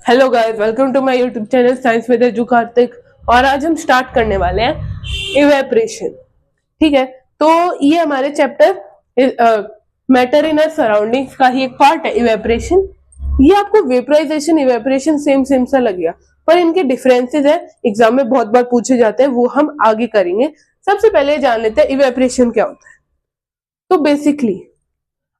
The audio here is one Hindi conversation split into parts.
Hello guys, welcome to my YouTube channel science with Edu Kartik. और आज हम स्टार्ट करने वाले हैं इवेपोरेशन। ठीक है, तो ये हमारे chapter matter in our surroundings का ही एक पार्ट है इवेपोरेशन। ये आपको वेपराइजेशन इवेपोरेशन सेम सेम सा लगेगा, पर इनके डिफरेंसेस है, एग्जाम में बहुत बार पूछे जाते हैं, वो हम आगे करेंगे। सबसे पहले जान लेते हैं इवेपोरेशन क्या होता है। तो बेसिकली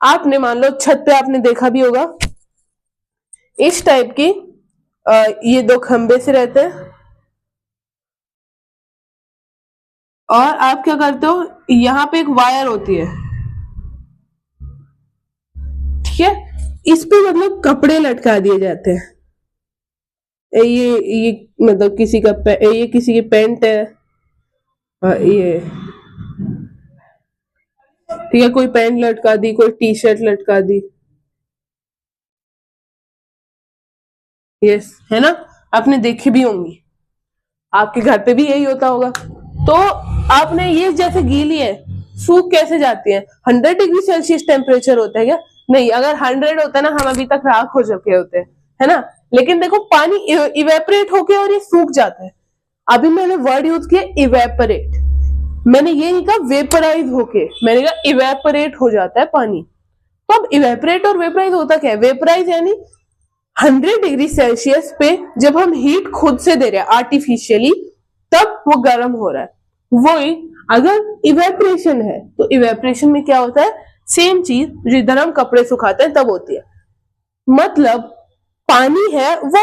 आपने मान लो छत पे आपने देखा भी होगा इस टाइप की ये दो खंबे से रहते हैं, और आप क्या करते हो, यहाँ पे एक वायर होती है, ठीक है, इस पे मतलब कपड़े लटका दिए जाते हैं। ये मतलब किसी का ये किसी की पैंट है, ये ठीक है, कोई पैंट लटका दी, कोई टी शर्ट लटका दी, यस है ना, आपने देखी भी होंगी, आपके घर पे भी यही होता होगा। तो आपने ये जैसे गीली है, सूख कैसे जाती है? 100 डिग्री सेल्सियस टेम्परेचर होता है क्या? नहीं, अगर 100 होता ना, हम अभी तक राख हो चुके होते, है ना। लेकिन देखो पानी इवेपोरेट होके और ये सूख जाता है। अभी मैंने वर्ड यूज किया इवेपोरेट, मैंने ये नहीं कहा वेपराइज होके, मैंने कहा इवेपोरेट हो जाता है पानी। तो अब इवेपोरेट और वेपराइज होता क्या है? वेपराइज यानी 100 डिग्री सेल्सियस पे जब हम हीट खुद से दे रहे हैं आर्टिफिशियली, तब वो गर्म हो रहा है। वही अगर इवेपोरेशन है तो इवेपोरेशन में क्या होता है? सेम चीज जिधर हम कपड़े सुखाते हैं तब होती है। मतलब पानी है वो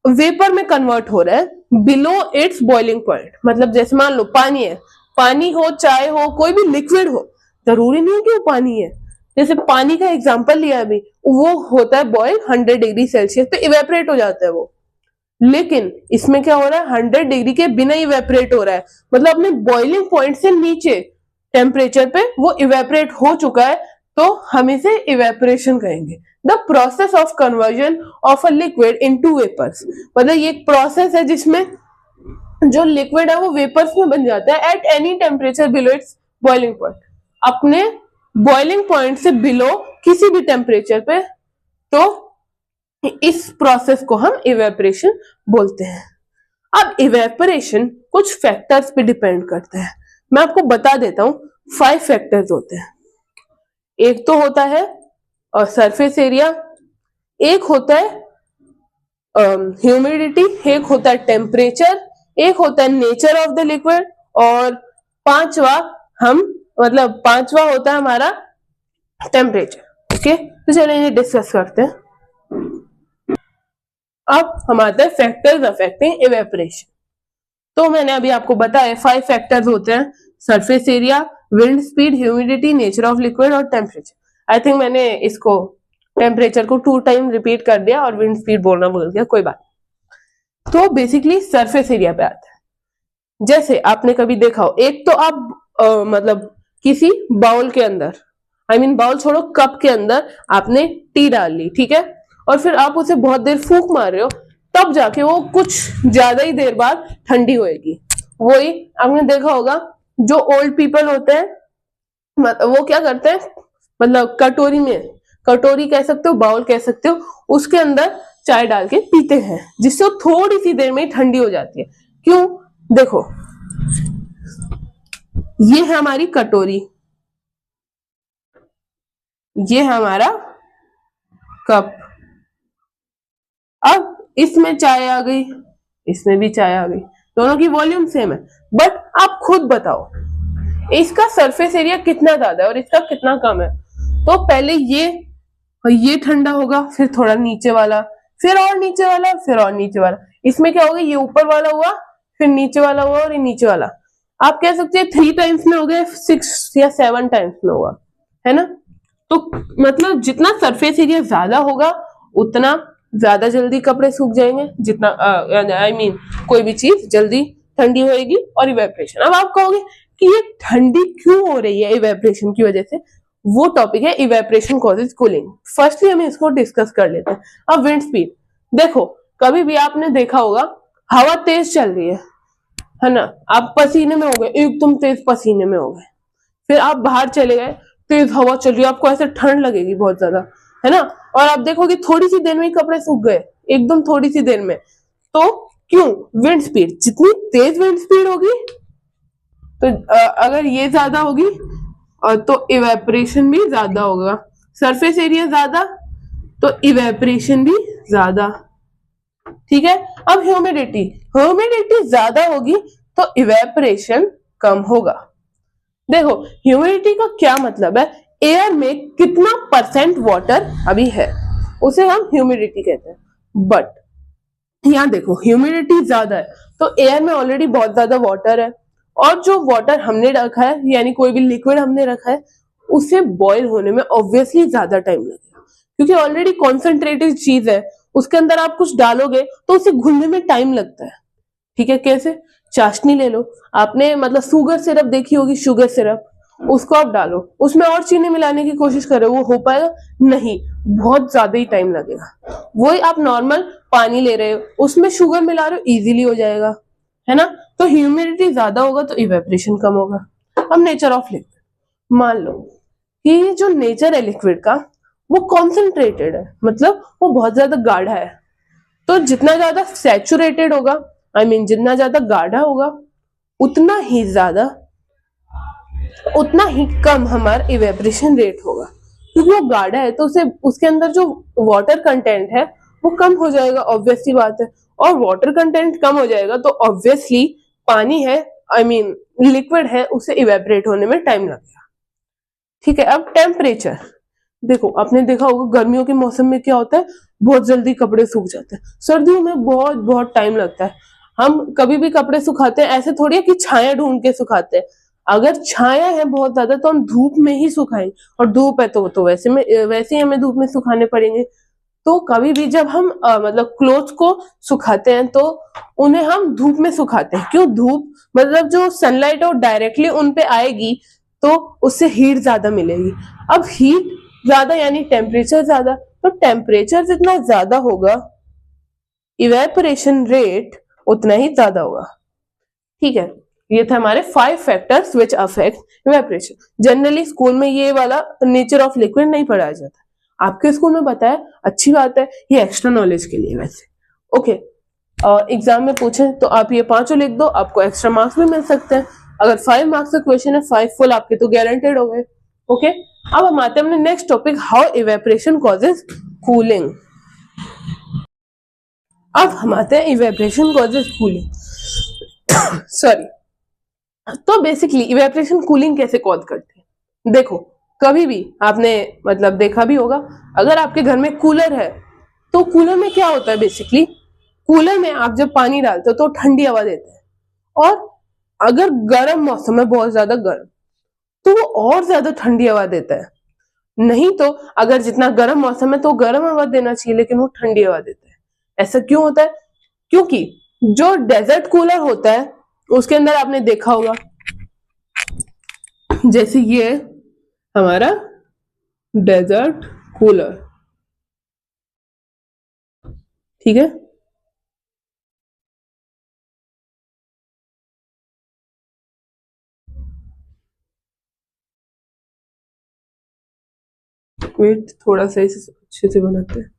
वेपर में कन्वर्ट हो रहा है बिलो इट्स बॉइलिंग पॉइंट। मतलब जैसे मान लो पानी है, पानी हो चाय हो कोई भी लिक्विड हो, जरूरी नहीं है कि वो पानी है। जैसे पानी का एग्जांपल लिया अभी, वो होता है बॉयल 100 डिग्री सेल्सियस पे, इवेपोरेट हो जाता है वो। लेकिन इसमें क्या हो रहा है? 100 डिग्री के बिना इवेपोरेट हो रहा है, मतलब अपने बॉइलिंग पॉइंट से नीचे टेम्परेचर पे वो इवेपोरेट हो चुका है, तो हम इसे इवेपोरेशन कहेंगे। The process of conversion of a liquid into vapours, मतलब ये एक प्रोसेस है जिसमें जो लिक्विड है वो वेपर्स में बन जाता है at any temperature below it's boiling point, अपने बॉइलिंग पॉइंट से बिलो किसी भी टेम्परेचर पे। तो इस प्रोसेस को हम इवेपोरेशन बोलते हैं। अब इवेपोरेशन कुछ फैक्टर्स पे डिपेंड करता है, मैं आपको बता देता हूं। 5 फैक्टर्स होते हैं। एक तो होता है सरफेस एरिया, एक होता है ह्यूमिडिटी, एक होता है टेम्परेचर, एक होता है नेचर ऑफ द लिक्विड, और पांचवा पांचवा होता है हमारा टेम्परेचर। ओके, तो चलिए इन्हें डिस्कस करते हैं। अब हम आते हैं फैक्टर्स अफेक्टिंग इवेपोरेशन। तो मैंने अभी आपको बताया 5 फैक्टर्स होते हैं: surface area, wind speed, humidity, nature of liquid और टेम्परेचर। आई थिंक मैंने इसको टेम्परेचर को 2 टाइम रिपीट कर दिया और विंड स्पीड बोलना भूल गया, कोई बात। तो बेसिकली सरफेस एरिया पे आता है। जैसे आपने कभी देखा हो, एक तो आप मतलब किसी बाउल के अंदर, बाउल छोड़ो, कप के अंदर आपने टी डाल ली, ठीक है, और फिर आप उसे बहुत देर फूंक मार रहे हो, तब जाके वो कुछ ज्यादा ही देर बाद ठंडी होएगी। वही आपने देखा होगा, जो ओल्ड पीपल होते हैं वो क्या करते हैं, मतलब कटोरी कह सकते हो, बाउल कह सकते हो, उसके अंदर चाय डाल के पीते हैं, जिससे वो थोड़ी सी देर में ही ठंडी हो जाती है। क्यों? देखो, ये है हमारी कटोरी, ये है हमारा कप। अब इसमें चाय आ गई, इसमें भी चाय आ गई, दोनों की वॉल्यूम सेम है, बट आप खुद बताओ इसका सरफेस एरिया कितना ज्यादा है और इसका कितना कम है। तो पहले ये ठंडा होगा, फिर थोड़ा नीचे वाला, फिर और नीचे वाला, फिर और नीचे वाला। इसमें क्या होगा, ये ऊपर वाला हुआ, फिर नीचे वाला हुआ, और ये नीचे वाला। आप कह सकते हैं 3 टाइम्स में हो गया, 6 या 7 टाइम्स में हुआ, है ना। तो मतलब जितना सरफेस एरिया ज्यादा होगा उतना ज्यादा जल्दी कपड़े सूख जाएंगे, जितना कोई भी चीज जल्दी ठंडी होएगी और इवेपोरेशन। अब आप कहोगे कि ये ठंडी क्यों हो रही है इवेपोरेशन की वजह से, वो टॉपिक है इवेपोरेशन कॉजेज कूलिंग। फर्स्टली हम इसको डिस्कस कर लेते हैं। अब विंड स्पीड देखो, कभी भी आपने देखा होगा हवा तेज चल रही है ना, आप पसीने में हो गए, एकदम तेज पसीने में हो गए, फिर आप बाहर चले गए, तेज हवा चल रही है, आपको ऐसे ठंड लगेगी बहुत ज्यादा, है ना, और आप देखोगे थोड़ी सी देर में ही कपड़े सूख गए, एकदम थोड़ी सी देर में। तो क्यों? विंड स्पीड, जितनी तेज विंड स्पीड होगी तो अगर ये ज्यादा होगी तो इवेपोरेशन भी ज्यादा होगा। सरफेस एरिया ज्यादा तो इवेपोरेशन भी ज्यादा। ठीक है। अब ह्यूमिडिटी, ह्यूमिडिटी ज्यादा होगी तो इवेपोरेशन कम होगा। देखो ह्यूमिडिटी का क्या मतलब है, एयर में कितना परसेंट वाटर अभी है उसे हम ह्यूमिडिटी कहते हैं। बट यहाँ देखो ह्यूमिडिटी ज्यादा है तो एयर में ऑलरेडी बहुत ज्यादा वाटर है, और जो वाटर हमने रखा है यानी कोई भी लिक्विड हमने रखा है उसे बॉईल होने में ऑब्वियसली ज्यादा टाइम लगेगा, क्योंकि ऑलरेडी कॉन्सेंट्रेटेड चीज है, उसके अंदर आप कुछ डालोगे तो उसे घुलने में टाइम लगता है। ठीक है। कैसे? चाशनी ले लो, आपने मतलब शुगर सिरप देखी होगी, शुगर सिरप, उसको आप डालो, उसमें और चीनी मिलाने की कोशिश करो, वो हो पाएगा? नहीं, बहुत ज्यादा ही टाइम लगेगा। वही आप नॉर्मल पानी ले रहे हो, उसमें शुगर मिला रहे हो, इजीली हो जाएगा, है ना। तो ह्यूमिडिटी ज्यादा होगा तो इवेपोरेशन कम होगा। अब नेचर ऑफ लिक्विड, मान लो कि जो नेचर है लिक्विड का वो कॉन्सेंट्रेटेड है, मतलब वो बहुत ज्यादा गाढ़ा है, तो जितना ज्यादा सैचुरेटेड होगा, जितना ज्यादा गाढ़ा होगा उतना ही कम हमारा इवेपोरेशन रेट होगा, क्योंकि वो गाढ़ा है तो उसे उसके अंदर जो वाटर कंटेंट है वो कम हो जाएगा, ऑब्वियसली बात है। और वाटर कंटेंट कम हो जाएगा तो ऑब्वियसली पानी है, लिक्विड है, उसे इवेपोरेट होने में टाइम लगेगा। ठीक है। अब टेम्परेचर, देखो आपने देखा होगा गर्मियों के मौसम में क्या होता है, बहुत जल्दी कपड़े सूख जाते हैं, सर्दियों में बहुत बहुत टाइम लगता है। हम कभी भी कपड़े सुखाते हैं ऐसे थोड़ी है कि छाया ढूंढ के सुखाते हैं, अगर छाया है बहुत ज्यादा तो हम धूप में ही सुखाएंगे, और धूप है तो वैसे ही हमें धूप में सुखाने पड़ेंगे। तो कभी भी जब हम मतलब क्लोथ्स को सुखाते हैं तो उन्हें हम धूप में सुखाते हैं। क्यों? धूप मतलब जो सनलाइट है डायरेक्टली उन पे आएगी तो उससे हीट ज्यादा मिलेगी। अब हीट ज्यादा यानी टेम्परेचर ज्यादा, तो टेम्परेचर जितना ज्यादा होगा इवेपोरेशन रेट उतना ही ज्यादा होगा। ठीक है। ये थे हमारे 5 factors which affect evaporation. Generally school में ये वाला नेचर ऑफ लिक्विड नहीं पढ़ाया जाता, आपके स्कूल में बताया, अच्छी बात है, ये एक्स्ट्रा नॉलेज के लिए वैसे। ओके। एग्जाम में पूछे तो आप ये 5 लिख दो, आपको एक्स्ट्रा मार्क्स भी मिल सकते हैं। अगर 5 मार्क्स का क्वेश्चन है 5 फुल आपके तो गारंटेड हो गए। ओके। अब हम आते हैं अपने next topic, how evaporation causes cooling. अब हम आते हैं इवेपोरेशन कॉजेज कूलिंग सॉरी। तो बेसिकली इवेपोरेशन कूलिंग कैसे कॉज करती है? देखो कभी भी आपने मतलब देखा भी होगा, अगर आपके घर में कूलर है तो कूलर में क्या होता है, बेसिकली कूलर में आप जब पानी डालते हो तो ठंडी हवा देता है, और अगर गर्म मौसम है बहुत ज्यादा गर्म तो वो और ज्यादा ठंडी हवा देता है। नहीं तो अगर जितना गर्म मौसम है तो गर्म हवा देना चाहिए, लेकिन वो ठंडी हवा देता है। ऐसा क्यों होता है? क्योंकि जो डेजर्ट कूलर होता है उसके अंदर आपने देखा होगा, जैसे ये हमारा डेजर्ट कूलर, ठीक है। वेट थोड़ा सा इसे अच्छे से बनाते हैं।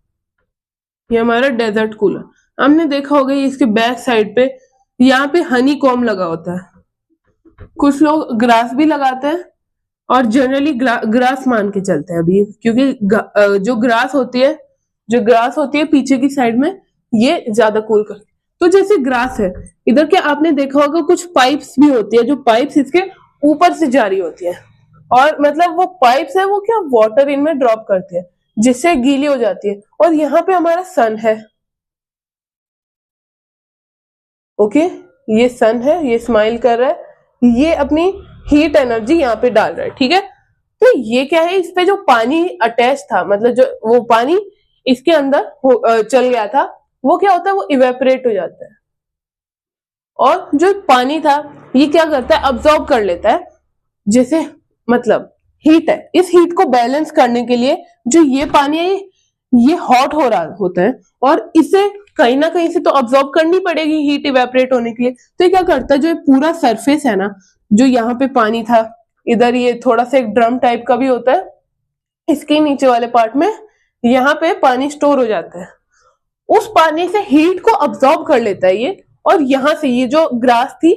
ये हमारा डेजर्ट कूलर, हमने देखा होगा ये इसके बैक साइड पे यहाँ पे हनी कॉम लगा होता है। कुछ लोग ग्रास भी लगाते हैं और जनरली ग्रास मान के चलते हैं अभी, क्योंकि जो ग्रास होती है पीछे की साइड में ये ज्यादा कूल कर। तो जैसे ग्रास है इधर, क्या आपने देखा होगा कुछ पाइप्स भी होती है, जो पाइप्स इसके ऊपर से जारी होती है, और मतलब वो पाइप्स है वो क्या वाटर इनमें ड्रॉप करती है जिससे गीली हो जाती है। और यहाँ पे हमारा सन है, ओके, ये सन है, ये स्माइल कर रहा है, ये अपनी हीट एनर्जी यहाँ पे डाल रहा है, ठीक है। तो ये क्या है, इस पे जो पानी अटैच था, मतलब जो वो पानी इसके अंदर चल गया था, वो क्या होता है, वो इवेपोरेट हो जाता है। और जो पानी था ये क्या करता है, अब्सॉर्ब कर लेता है, जैसे मतलब हीट है, इस हीट को बैलेंस करने के लिए जो ये पानी है ये हॉट हो रहा होता है, और इसे कहीं ना कहीं से तो अब्सॉर्ब करनी पड़ेगी हीट इवेपोरेट होने के लिए। तो ये क्या करता है, जो ये पूरा सरफेस है ना, जो यहाँ पे पानी था, इधर ये थोड़ा सा एक ड्रम टाइप का भी होता है, इसके नीचे वाले पार्ट में यहाँ पे पानी स्टोर हो जाता है, उस पानी से हीट को अब्सॉर्ब कर लेता है ये, और यहाँ से ये जो ग्रास थी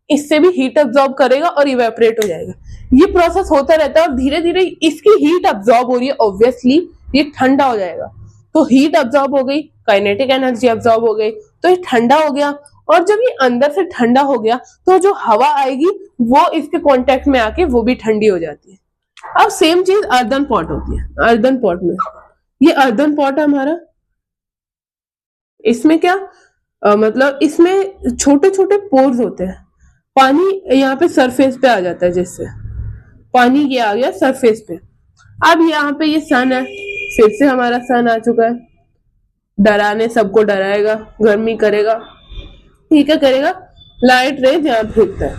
इससे भी हीट अब्सॉर्ब करेगा और इवेपोरेट हो जाएगा। ये प्रोसेस होता रहता है और धीरे धीरे इसकी हीट अब्सॉर्ब हो रही है, ऑब्वियसली ये ठंडा हो जाएगा। तो हीट अब्सॉर्ब हो गई, काइनेटिक एनर्जी अब्सॉर्ब हो गई, तो ये ठंडा हो गया। और जब ये अंदर से ठंडा हो गया तो जो हवा आएगी वो इसके कांटेक्ट में आके वो भी ठंडी हो जाती है। अब सेम चीज अर्दन पॉट होती है। अर्दन पॉट में, ये अर्दन पॉट है हमारा, इसमें क्या मतलब इसमें छोटे छोटे पोर्स होते हैं, पानी यहाँ पे सरफेस पे आ जाता है, जिससे पानी ये आ गया सरफेस पे। अब यहाँ पे ये सन है, फिर से हमारा सन आ चुका है, डराने सबको डराएगा, गर्मी करेगा, ठीक है करेगा, लाइट रेज यहाँ फेंकता है,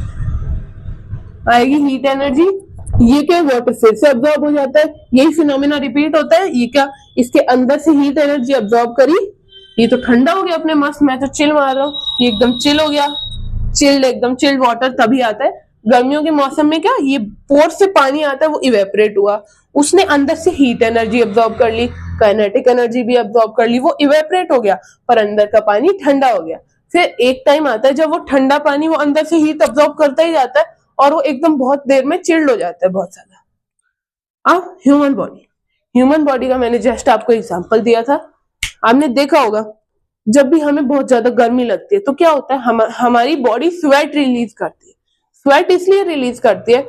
आएगी हीट एनर्जी, ये क्या वाटर फिर से अब्सॉर्ब हो जाता है, यही फिनोमेना रिपीट होता है। ये क्या, इसके अंदर से हीट एनर्जी अब्सॉर्ब करी, ये तो ठंडा हो गया अपने मस्त, मैं तो चिल मार रहा हूँ, ये एकदम चिल हो गया, चिल्ड, एकदम चिल्ड वाटर तभी आता है गर्मियों के मौसम में। क्या ये पोर से पानी आता है वो इवेपोरेट हुआ, उसने अंदर से हीट एनर्जी अब्सॉर्ब कर ली, काइनेटिक एनर्जी भी अब्सॉर्ब कर ली, वो इवेपोरेट हो गया, पर अंदर का पानी ठंडा हो गया। फिर एक टाइम आता है जब वो ठंडा पानी वो अंदर से हीट अब्सॉर्ब करता ही जाता है और वो एकदम बहुत देर में चिल्ड हो जाता है बहुत ज्यादा। अब ह्यूमन बॉडी का मैंने जस्ट आपको एग्जांपल दिया था। आपने देखा होगा जब भी हमें बहुत ज्यादा गर्मी लगती है तो क्या होता है, हमारी बॉडी स्वेट रिलीज करती है। स्वेट इसलिए रिलीज करती है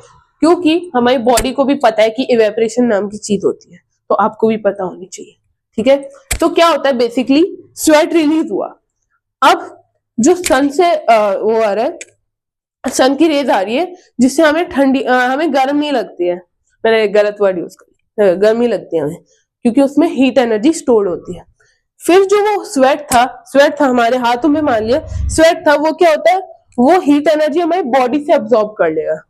क्योंकि हमारी बॉडी को भी पता है कि इवेपोरेशन नाम की चीज होती है, तो आपको भी पता होनी चाहिए, ठीक है। तो क्या होता है, बेसिकली स्वेट रिलीज हुआ। अब जो सन से वो आ रहा है, सन की रेज आ रही है, जिससे हमें ठंडी हमें गर्म नहीं लगती है, मैंने गलत वर्ड यूज कर, गर्मी लगती है हमें, क्योंकि उसमें हीट एनर्जी स्टोर्ड होती है। फिर जो वो स्वेट था हमारे हाथों में, मान लिया स्वेट था, वो क्या होता है, वो हीट एनर्जी हमारी बॉडी से अब्सॉर्ब कर लेगा।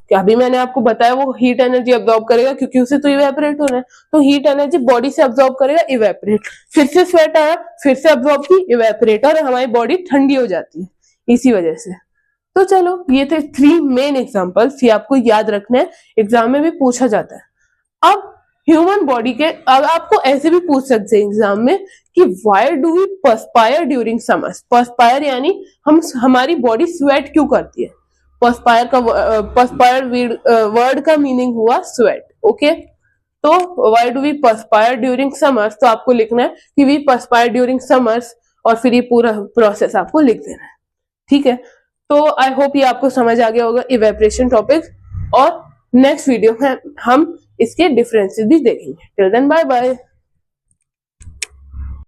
क्या अभी मैंने आपको बताया, वो हीट एनर्जी अब्सॉर्ब करेगा क्योंकि उसे तो इवेपोरेट होना है, तो हीट एनर्जी बॉडी से अब्सॉर्ब करेगा, इवेपोरेट, फिर से स्वेट आया, फिर से अब्सॉर्ब की, इवेपोरेट, और हमारी बॉडी ठंडी हो जाती है इसी वजह से। तो चलो ये थे 3 मेन एग्जांपल्स, ये आपको याद रखना है, एग्जाम में भी पूछा जाता है। अब ह्यूमन बॉडी के, अब आपको ऐसे भी पूछ सकते हैं एग्जाम में कि why do we perspire during summer. Perspire यानी हमारी बॉडी स्वेट क्यों करती है। पर्सपायर वर्ड का मीनिंग हुआ स्वेट, ओके। तो why do we perspire during summers, तो आपको लिखना है कि वी पर्सपायर ड्यूरिंग समर्स, और फिर ये पूरा प्रोसेस आपको लिख देना है, ठीक है। तो आई होप ये आपको समझ आ गया होगा इवेपोरेशन टॉपिक, और नेक्स्ट वीडियो में हम इसके डिफरेंसेस भी देखेंगे। Till then bye bye.